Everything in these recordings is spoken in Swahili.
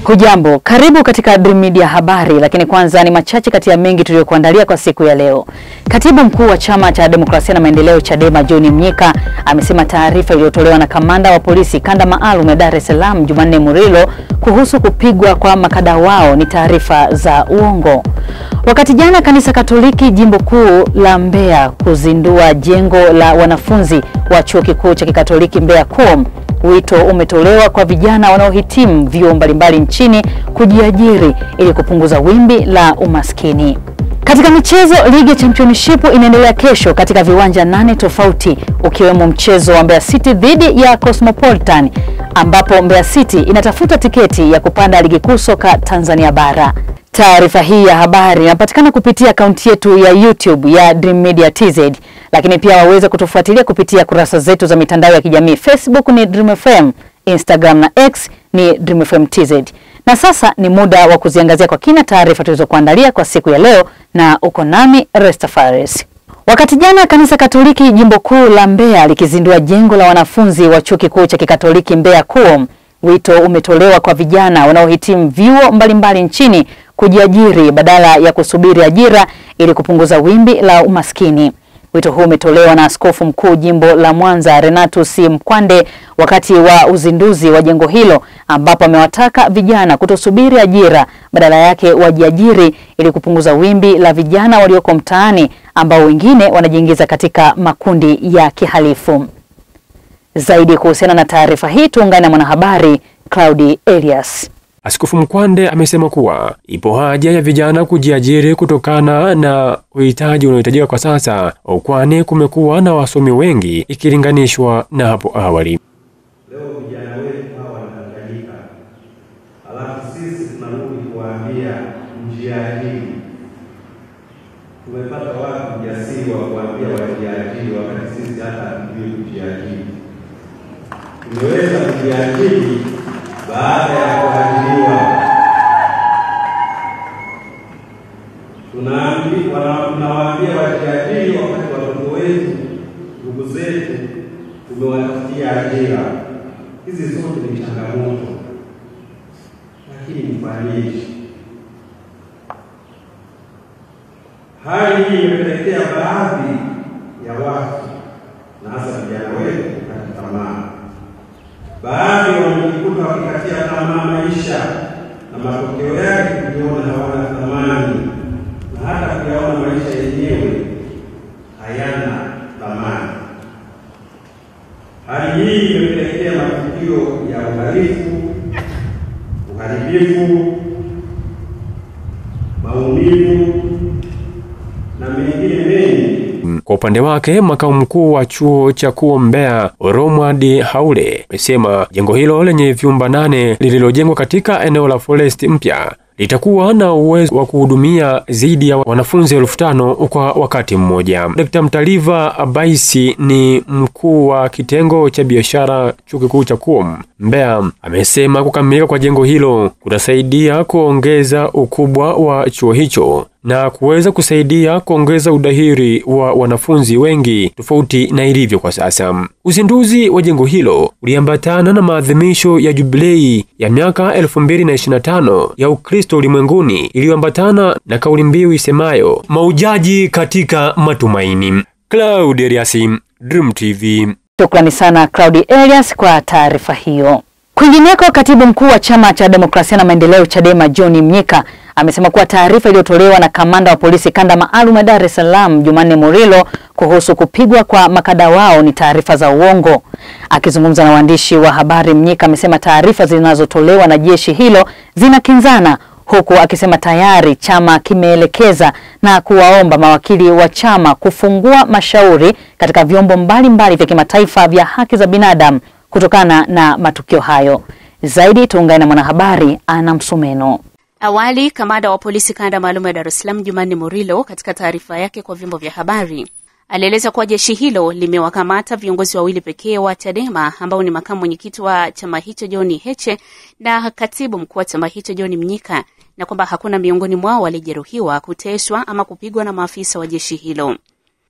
Hujambo, karibu katika Dream Media habari, lakini kwanza ni machache kati ya mengi tuliyokuandalia kwa siku ya leo. Katibu mkuu wa Chama cha Demokrasia na Maendeleo Chadema John Mnyika amesema taarifa iliyotolewa na kamanda wa polisi kanda maalum ya Dar es Salaam Jumanne Murilo kuhusu kupigwa kwa makada wao ni taarifa za uongo. Wakati jana kanisa Katoliki jimbo kuu la Mbeya kuzindua jengo la wanafunzi wa chuo kikuu cha Kikatoliki Mbeya KUOM, wito umetolewa kwa vijana wanaohitimu vyuo mbalimbali nchini kujiajiri ili kupunguza wimbi la umaskini. Katika michezo, ligi ya championship inaendelea kesho katika viwanja 8 tofauti, ukiwemo mchezo wa Mbeya City dhidi ya Cosmopolitan, ambapo Mbeya City inatafuta tiketi ya kupanda ligi kuu soka Tanzania bara. Taarifa hii ya habari inapatikana kupitia akaunti yetu ya YouTube ya Dream Media TZ, lakini pia waweza kutufuatilia kupitia kurasa zetu za mitandao ya kijamii. Facebook ni Dream FM, Instagram na X ni Dream FM TZ. Na sasa ni muda wa kuziangazia kwa kina taarifa tulizokuandalia kwa siku ya leo, na uko nami Restafaris. Wakati jana kanisa Katoliki jimbo kuu la Mbeya likizindua jengo la wanafunzi wa chuo kikuu cha Kikatoliki Mbeya KUOM, wito umetolewa kwa vijana wanaohitimu vyuo mbalimbali nchini kujiajiri badala ya kusubiri ajira ili kupunguza wimbi la umaskini. Wito huu umetolewa na Askofu Mkuu jimbo la Mwanza Renatus Mkwande wakati wa uzinduzi wa jengo hilo, ambapo amewataka vijana kutosubiri ajira, badala yake wajiajiri ili kupunguza wimbi la vijana walioko mtaani ambao wengine wanajiingiza katika makundi ya kihalifu. Zaidi kuhusiana na taarifa hii tuungane na mwanahabari Claudi Elias. Askofu Mkwande amesema kuwa ipo haja ya vijana kujiajiri kutokana na uhitaji unaohitajika kwa sasa, kwani kumekuwa na wasomi wengi ikilinganishwa na hapo awali. Leo vijana wetu hawa wanahangaika, alafu sisi tunarudi kuambia mjiajiri. Tumepata wapi ujasiri wa kuambia wajiajiri wakati sisi hata hatujui kujiajiri? Tumeweza kujiajiri baada ya kuajiriwa. Tunawaambia wajiajiri wakati watoto wetu, ndugu zetu tumewatafutia ajira. Hizi zote ni changamoto, lakini mfanyeje? Hali hii imepelekea baadhi ya watu na hasa vijana wetu kukata tamaa. Baadhi wanajikuta wakikatia tamaa maisha, na matokeo yake kujiona hawana thamani, na hata kuyaona maisha yenyewe hayana thamani. Hali hii imepelekea matukio ya uharibifu, maumivu na mengine mengi. Kwa upande wake, makao mkuu wa chuo cha KUOM Mbeya Romward Haule amesema jengo hilo lenye vyumba 8 lililojengwa katika eneo la Forest mpya litakuwa na uwezo wa kuhudumia zaidi ya wanafunzi 5,000 kwa wakati mmoja. Dr. Mtaliva Abaisi ni mkuu wa kitengo cha biashara chuo kikuu cha KUOM Mbeya amesema kukamilika kwa jengo hilo kutasaidia kuongeza ukubwa wa chuo hicho na kuweza kusaidia kuongeza udahiri wa wanafunzi wengi tofauti na ilivyo kwa sasa. Uzinduzi wa jengo hilo uliambatana na maadhimisho ya jubilei ya miaka 2025 ya Ukristo ulimwenguni iliyoambatana na kauli mbiu isemayo maujaji katika matumaini. Claudi Elias, Dream TV. Shukrani sana Claudi Elias kwa taarifa hiyo. Kwingineko, katibu mkuu wa Chama cha Demokrasia na Maendeleo Chadema John Mnyika amesema kuwa taarifa iliyotolewa na kamanda wa polisi kanda maalum ya Dar es Salaam Jumanne Murilo kuhusu kupigwa kwa makada wao ni taarifa za uongo. Akizungumza na waandishi wa habari, Mnyika amesema taarifa zinazotolewa na jeshi hilo zinakinzana, huku akisema tayari chama kimeelekeza na kuwaomba mawakili wa chama kufungua mashauri katika vyombo mbalimbali vya kimataifa vya haki za binadamu kutokana na matukio hayo. Zaidi tuungane na mwanahabari Ana Msumeno. Awali, kamanda wa polisi kanda maalum ya Dar es Salaam Jumanne Murilo katika taarifa yake kwa vyombo vya habari alieleza kuwa jeshi hilo limewakamata viongozi wawili pekee wa Chadema ambao ni makamu mwenyekiti wa chama hicho John Heche na katibu mkuu wa chama hicho John Mnyika, na kwamba hakuna miongoni mwao walijeruhiwa, kuteswa ama kupigwa na maafisa wa jeshi hilo.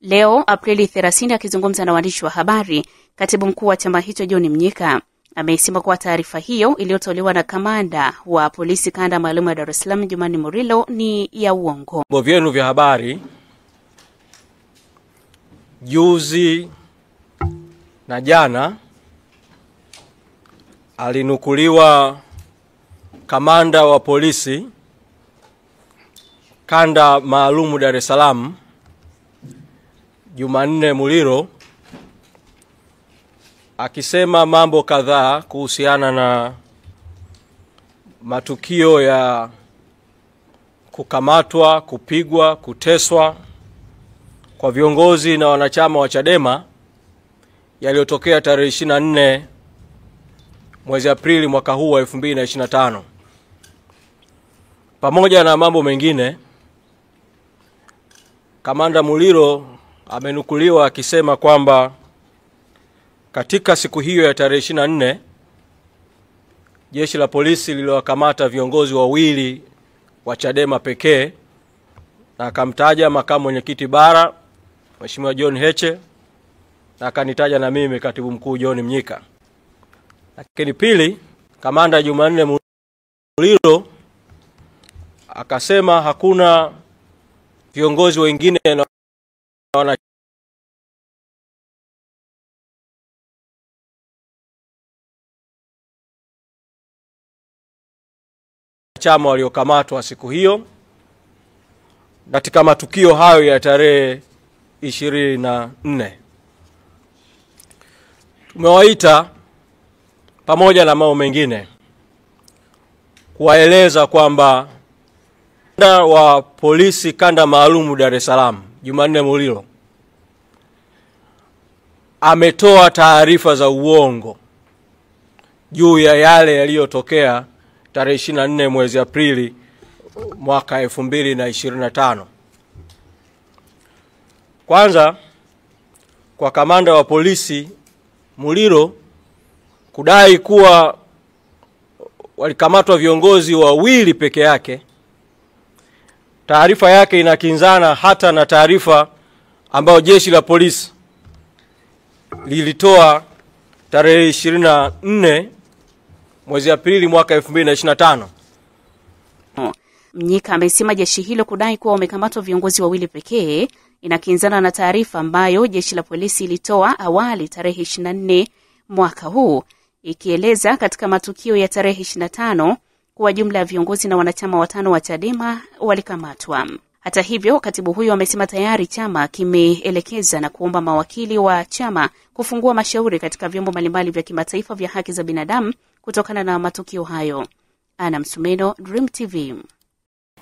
Leo Aprili 30, akizungumza na waandishi wa habari, katibu mkuu wa chama hicho John Mnyika Amesema kuwa taarifa hiyo iliyotolewa na kamanda wa polisi kanda maalum ya Dar es Salaam Jumanne Murilo ni ya uongo. Vyombo vyenu vya habari juzi na jana alinukuliwa kamanda wa polisi kanda maalum Dar es Salaam Jumanne Murilo akisema mambo kadhaa kuhusiana na matukio ya kukamatwa, kupigwa, kuteswa kwa viongozi na wanachama wa Chadema yaliyotokea tarehe 24 mwezi Aprili mwaka huu wa 2025. Pamoja na mambo mengine, kamanda Murilo amenukuliwa akisema kwamba katika siku hiyo ya tarehe 24 jeshi la polisi liliwakamata viongozi wawili wa Chadema pekee, na akamtaja makamu mwenyekiti bara Mheshimiwa John Heche, na akanitaja na mimi katibu mkuu John Mnyika. Lakini pili, kamanda Jumanne Murilo akasema hakuna viongozi wengine na wanachama waliokamatwa siku hiyo katika matukio hayo ya tarehe 24. Tumewaita pamoja na mambo mengine kuwaeleza kwamba kamanda wa polisi kanda maalum Dar es Salaam Jumanne Murilo ametoa taarifa za uongo juu ya yale yaliyotokea tarehe 24 mwezi Aprili mwaka 2025. Kwanza, kwa kamanda wa polisi Murilo kudai kuwa walikamatwa viongozi wawili peke yake, taarifa yake inakinzana hata na taarifa ambayo jeshi la polisi lilitoa tarehe 24 mwezi Aprili mwaka 2025. Mnyika amesema jeshi hilo kudai kuwa wamekamatwa viongozi wawili pekee inakinzana na taarifa ambayo jeshi la polisi ilitoa awali tarehe 24 mwaka huu, ikieleza katika matukio ya tarehe 25 kuwa jumla ya viongozi na wanachama 5 wa Chadema walikamatwa. Hata hivyo, katibu huyo amesema tayari chama kimeelekeza na kuomba mawakili wa chama kufungua mashauri katika vyombo mbalimbali vya kimataifa vya haki za binadamu kutokana na matukio hayo. Ana Msumeno, Dream TV.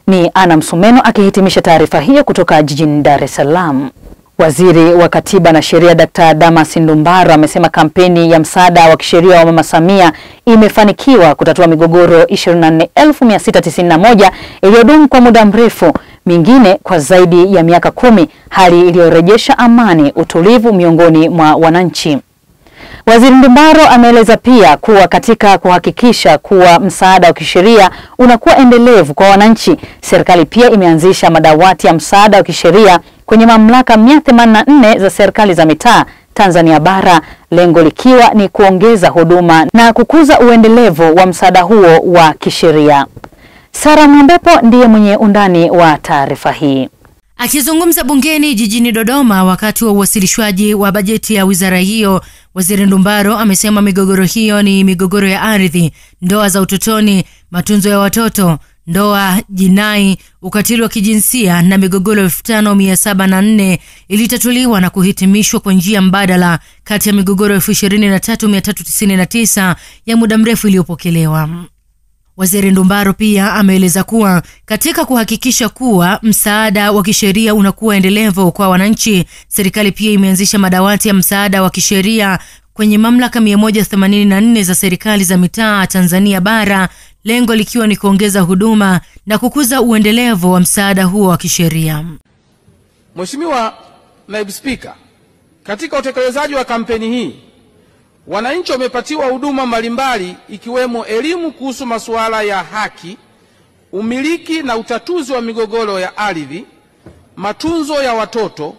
Ni Ana Msumeno akihitimisha taarifa hiyo kutoka jijini Dar es Salaam. Waziri wa Katiba na Sheria Dr. Damas Ndumbaro amesema kampeni ya msaada wa kisheria wa Mama Samia imefanikiwa kutatua migogoro 24,691 iliyodumu kwa muda mrefu, mingine kwa zaidi ya miaka 10, hali iliyorejesha amani, utulivu miongoni mwa wananchi. Waziri Ndumbaro ameeleza pia kuwa katika kuhakikisha kuwa msaada wa kisheria unakuwa endelevu kwa wananchi, serikali pia imeanzisha madawati ya msaada wa kisheria kwenye mamlaka 184 za serikali za mitaa Tanzania bara, lengo likiwa ni kuongeza huduma na kukuza uendelevu wa msaada huo wa kisheria. Sara Mwambepo ndiye mwenye undani wa taarifa hii. Akizungumza bungeni jijini Dodoma wakati wa uwasilishwaji wa bajeti ya wizara hiyo, Waziri Ndumbaro amesema migogoro hiyo ni migogoro ya ardhi, ndoa za utotoni, matunzo ya watoto, ndoa, jinai, ukatili wa kijinsia na migogoro 5,704 ilitatuliwa na kuhitimishwa kwa njia mbadala kati ya migogoro 23,399 ya muda mrefu iliyopokelewa. Waziri Ndumbaro pia ameeleza kuwa katika kuhakikisha kuwa msaada wa kisheria unakuwa endelevu kwa wananchi, serikali pia imeanzisha madawati ya msaada wa kisheria kwenye mamlaka 184 za serikali za mitaa Tanzania bara, lengo likiwa ni kuongeza huduma na kukuza uendelevu wa msaada huo wa kisheria. Mheshimiwa Naibu Spika, katika utekelezaji wa kampeni hii, wananchi wamepatiwa huduma mbalimbali ikiwemo elimu kuhusu masuala ya haki, umiliki na utatuzi wa migogoro ya ardhi, matunzo ya watoto,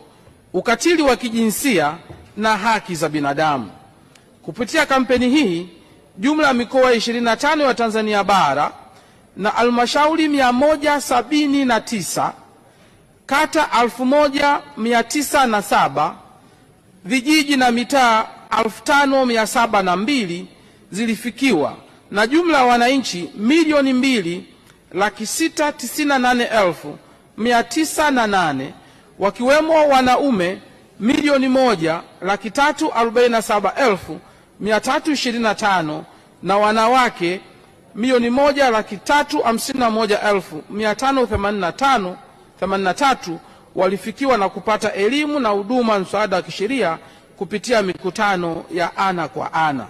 ukatili wa kijinsia na haki za binadamu. Kupitia kampeni hii, jumla ya mikoa 25 ya Tanzania bara na halmashauri 179, kata 1907, vijiji na mitaa 5702 zilifikiwa na jumla ya wananchi 2,698,908, wakiwemo wanaume 1,347,325 na wanawake 1,351,583 walifikiwa na kupata elimu na huduma msaada wa kisheria kupitia mikutano ya ana kwa ana.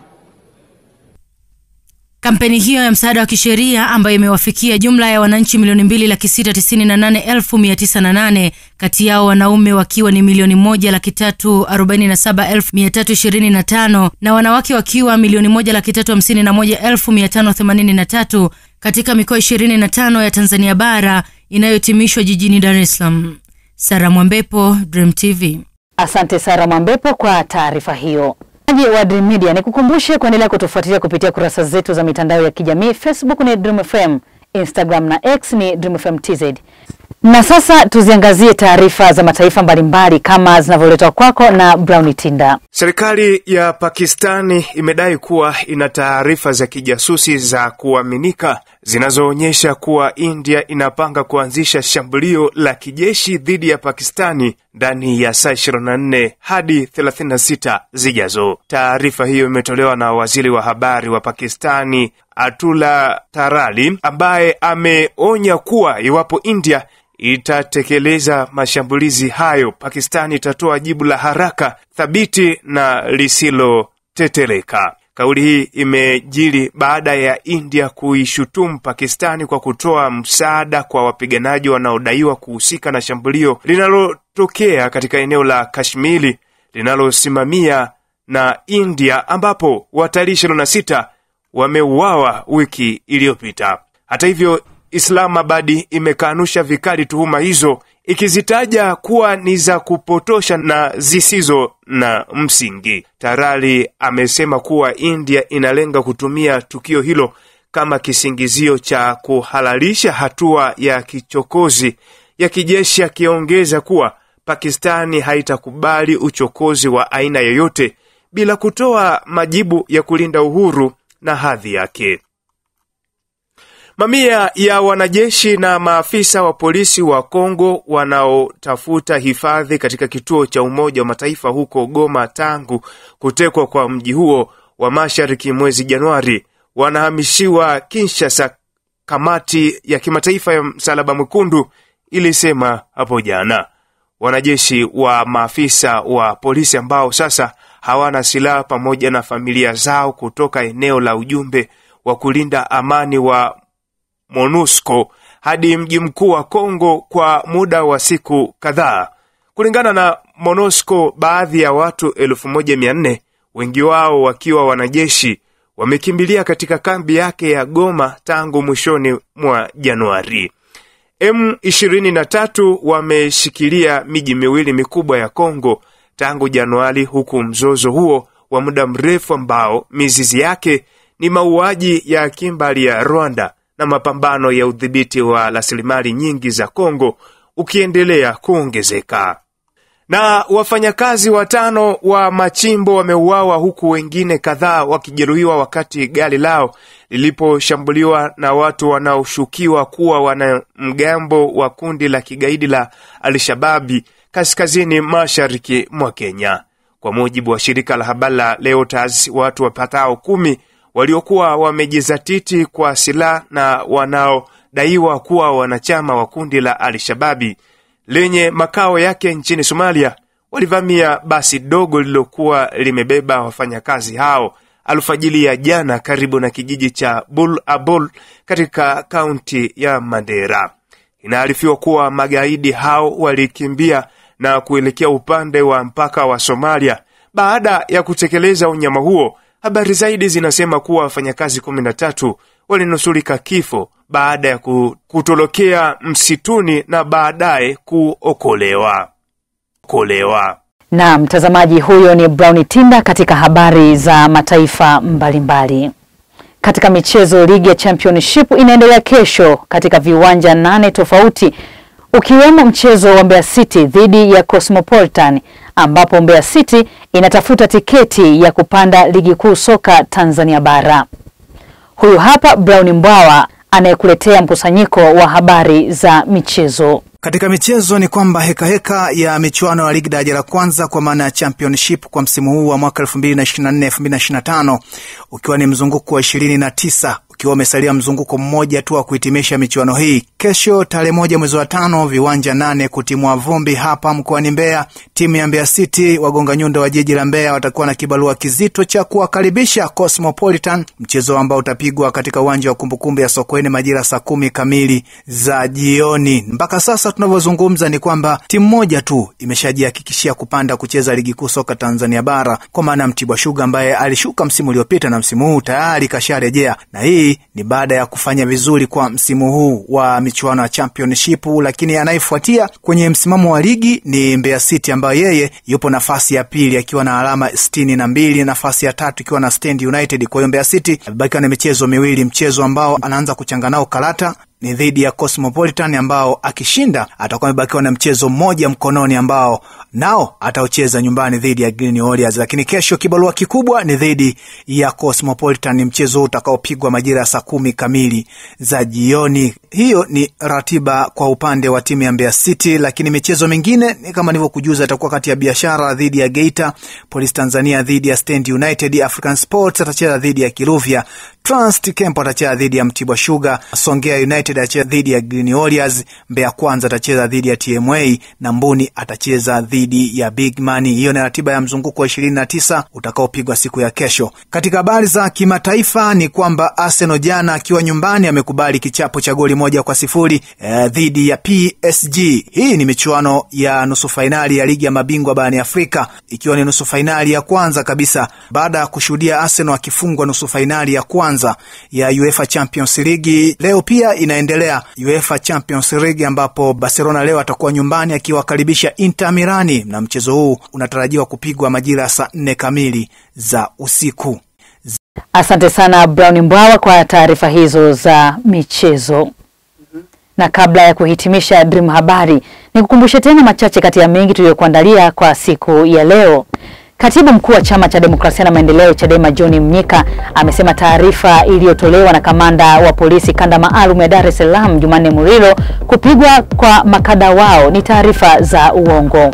Kampeni hiyo ya msaada wa kisheria ambayo imewafikia jumla ya wananchi 2,698,908, kati yao wanaume wakiwa ni 1,347,325 na wanawake wakiwa 1,351,583 katika mikoa 25 ya Tanzania bara inayotimishwa jijini Dar es Salaam. Sara Mwambepo, Dream TV. Asante Sara Mwambepo kwa taarifa hiyo. Wa Dream Media, nikukumbushe kuendelea kutufuatilia kupitia kurasa zetu za mitandao ya kijamii. Facebook ni Dream FM, Instagram na X ni Dream FM TZ. Na sasa tuziangazie taarifa za mataifa mbalimbali kama zinavyoletwa kwako na Brownie Tinda. Serikali ya Pakistani imedai kuwa ina taarifa za kijasusi za kuaminika zinazoonyesha kuwa India inapanga kuanzisha shambulio la kijeshi dhidi ya Pakistani ndani ya saa 24 hadi 36 zijazo. Taarifa hiyo imetolewa na waziri wa habari wa Pakistani Atullah Tarali, ambaye ameonya kuwa iwapo India itatekeleza mashambulizi hayo, Pakistani itatoa jibu la haraka, thabiti na lisilotetereka. Kauli hii imejiri baada ya India kuishutumu Pakistani kwa kutoa msaada kwa wapiganaji wanaodaiwa kuhusika na shambulio linalotokea katika eneo la Kashmiri linalosimamia na India, ambapo watalii 26 wameuawa wiki iliyopita. Hata hivyo, Islamabad imekanusha vikali tuhuma hizo, ikizitaja kuwa ni za kupotosha na zisizo na msingi. Tarali amesema kuwa India inalenga kutumia tukio hilo kama kisingizio cha kuhalalisha hatua ya kichokozi ya kijeshi, akiongeza kuwa Pakistani haitakubali uchokozi wa aina yoyote bila kutoa majibu ya kulinda uhuru na hadhi yake. Mamia ya wanajeshi na maafisa wa polisi wa Kongo wanaotafuta hifadhi katika kituo cha Umoja wa Mataifa huko Goma tangu kutekwa kwa mji huo wa mashariki mwezi Januari wanahamishiwa Kinshasa, kamati ya kimataifa ya Msalaba Mwekundu ilisema hapo jana. Wanajeshi wa maafisa wa polisi ambao sasa hawana silaha pamoja na familia zao kutoka eneo la ujumbe wa kulinda amani wa MONUSCO hadi mji mkuu wa Kongo kwa muda wa siku kadhaa. Kulingana na MONUSCO, baadhi ya watu 1400, wengi wao wakiwa wanajeshi, wamekimbilia katika kambi yake ya Goma tangu mwishoni mwa Januari. M23 wameshikilia miji miwili mikubwa ya Kongo tangu Januari, huku mzozo huo wa muda mrefu ambao mizizi yake ni mauaji ya kimbali ya Rwanda na mapambano ya udhibiti wa rasilimali nyingi za Kongo ukiendelea kuongezeka. Na wafanyakazi 5 wa machimbo wameuawa huku wengine kadhaa wakijeruhiwa wakati gari lao liliposhambuliwa na watu wanaoshukiwa kuwa wanamgambo wa kundi la kigaidi la Al-Shabaab kaskazini mashariki mwa Kenya. Kwa mujibu wa shirika la habari la Reuters, watu wapatao 10 waliokuwa wamejizatiti kwa silaha na wanaodaiwa kuwa wanachama wa kundi la Al-Shabaab lenye makao yake nchini Somalia walivamia basi dogo lilokuwa limebeba wafanyakazi hao alfajiri ya jana karibu na kijiji cha Bul Abul katika kaunti ya Mandera. Inaarifiwa kuwa magaidi hao walikimbia na kuelekea upande wa mpaka wa Somalia baada ya kutekeleza unyama huo. Habari zaidi zinasema kuwa wafanyakazi 13 walinusurika kifo baada ya kutolokea msituni na baadaye kuokolewa. Na mtazamaji, huyo ni Brownie Tinda katika habari za mataifa mbalimbali. Katika michezo, ligi ya Championship inaendelea kesho katika viwanja 8 tofauti, ukiwemo mchezo wa Mbeya City dhidi ya Cosmopolitan, ambapo Mbeya City inatafuta tiketi ya kupanda ligi kuu soka Tanzania bara. Huyu hapa Brown Mbwawa anayekuletea mkusanyiko wa habari za michezo. Katika michezo ni kwamba heka ya michuano ya ligi daraja la kwanza kwa maana ya Championship kwa msimu huu wa mwaka 2024-2025 ukiwa ni mzunguko wa 29, ukiwa umesalia mzunguko mmoja tu wa kuhitimisha michuano hii. Kesho tarehe 1 mwezi wa 5, viwanja 8 kutimua vumbi hapa mkoani Mbeya. Timu ya Mbeya City wagonga nyundo wa jiji la Mbeya watakuwa na kibarua kizito cha kuwakaribisha Cosmopolitan, mchezo ambao utapigwa katika uwanja wa kumbukumbu ya Sokoine majira saa 10 kamili za jioni. Mpaka sasa tunavyozungumza ni kwamba timu moja tu imeshajihakikishia kupanda kucheza ligi kuu soka Tanzania bara, kwa maana Mtibwa Sugar ambaye alishuka msimu uliopita na msimu huu tayari kasharejea, na hii ni baada ya kufanya vizuri kwa msimu huu wa michuano ya Championship. Lakini anayefuatia kwenye msimamo wa ligi ni Mbeya City ambaye yeye yupo nafasi ya pili akiwa na alama 62, nafasi ya 3 ikiwa na Stand United. Kwa hiyo Mbeya City baki na michezo miwili. Mchezo ambao anaanza kuchanga nao karata ni dhidi ya Cosmopolitan ambao akishinda atakuwa amebakiwa na mchezo mmoja mkononi ambao nao ataocheza nyumbani dhidi ya Green Warriors. Lakini kesho kibarua kikubwa ni dhidi ya Cosmopolitan, mchezo utakaopigwa majira ya saa 10 kamili za jioni. Hiyo ni ratiba kwa upande wa timu ya Mbeya City, lakini michezo mingine ni kama nilivyokujuza itakuwa kati ya Biashara dhidi ya Geita, Police Tanzania dhidi ya Stand United, African Sports atacheza dhidi ya Kiruvia, Trust Camp atacheza dhidi ya Mtibwa Sugar, Songea United atacheza dhidi ya Green Warriors, Mbeya Kwanza atacheza dhidi ya TMA na Mbuni atacheza dhidi ya Big Money. Hiyo ni ratiba ya mzunguko wa 29 utakaopigwa siku ya kesho. Katika habari za kimataifa ni kwamba Arsenal jana akiwa nyumbani amekubali kichapo cha goli 1-0 dhidi ya PSG. Hii ni michuano ya nusu finali ya ligi ya mabingwa barani Afrika, ikiwa ni nusu finali ya kwanza kabisa baada ya kushuhudia Arsenal akifungwa nusu finali ya kwanza ya UEFA Champions League. Leo pia inaendelea UEFA Champions League ambapo Barcelona leo atakuwa nyumbani akiwakaribisha Inter Milan, na mchezo huu unatarajiwa kupigwa majira saa 4 kamili za usiku. Asante sana Brown Mbwawa kwa taarifa hizo za michezo. Na kabla ya kuhitimisha Dream Habari, nikukumbushe tena machache kati ya mengi tuliyokuandalia kwa siku ya leo. Katibu mkuu wa Chama cha Demokrasia na Maendeleo Chadema John Mnyika amesema taarifa iliyotolewa na kamanda wa polisi kanda maalum ya Dar es Salaam Jumanne Murilo kupigwa kwa makada wao ni taarifa za uongo.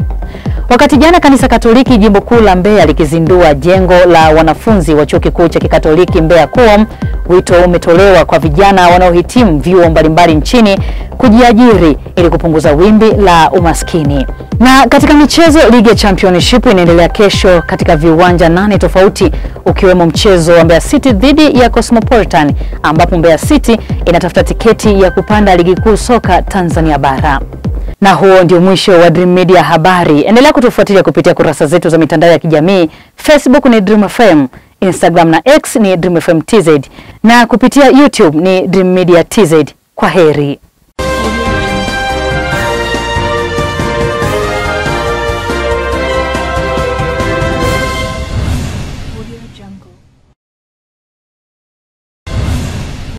Wakati jana kanisa Katoliki jimbo kuu la Mbeya likizindua jengo la wanafunzi wa chuo kikuu cha Kikatoliki Mbeya KUOM, wito umetolewa kwa vijana wanaohitimu vyuo mbalimbali nchini kujiajiri ili kupunguza wimbi la umaskini. Na katika michezo, ligi ya Championship inaendelea kesho katika viwanja 8 tofauti, ukiwemo mchezo wa Mbeya City dhidi ya Cosmopolitan ambapo Mbeya City inatafuta tiketi ya kupanda ligi kuu soka Tanzania bara. Na huo ndio mwisho wa Dream Media Habari. Endelea kutufuatilia kupitia kurasa zetu za mitandao ya kijamii. Facebook ni Dream FM, Instagram na X ni Dream FM TZ, na kupitia YouTube ni Dream Media TZ. Kwa heri.